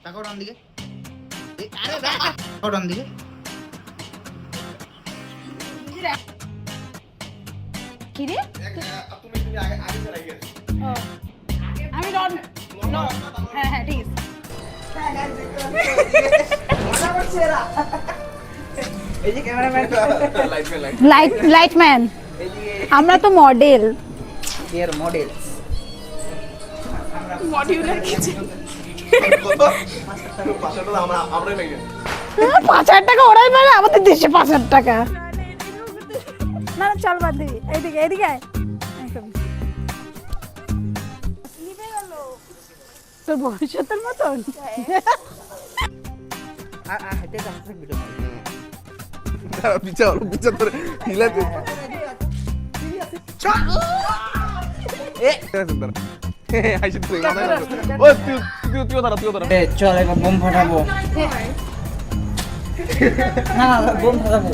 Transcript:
তাকাও ডান দিকে। আরে তাকাও ডান দিকে। কি রে তুমি আগে চলে গেছো। আমি ডন হ্যাঁ হ্যাঁ ঠিক এই যে ক্যামেরাম্যান লাইটম্যান এই যে আমরা তো মডেল এর মডেলস মডিউলার কিচেন পাশাটা আমরাই মেগে 5,000 টাকা ওরাই পারে আমাদের দেশে 5,000 টাকা না না চল বাদ দিবি এইদিকে এইদিকে আয় একদম তোর ভবিষ্যতের মতন হেঁটে কাছে ভিডিও বিচার করে হিলাতে আইসি তুই ও তুই দাঁড়া চল এবার বোম ফাটাবো না না বোম ফাটাবো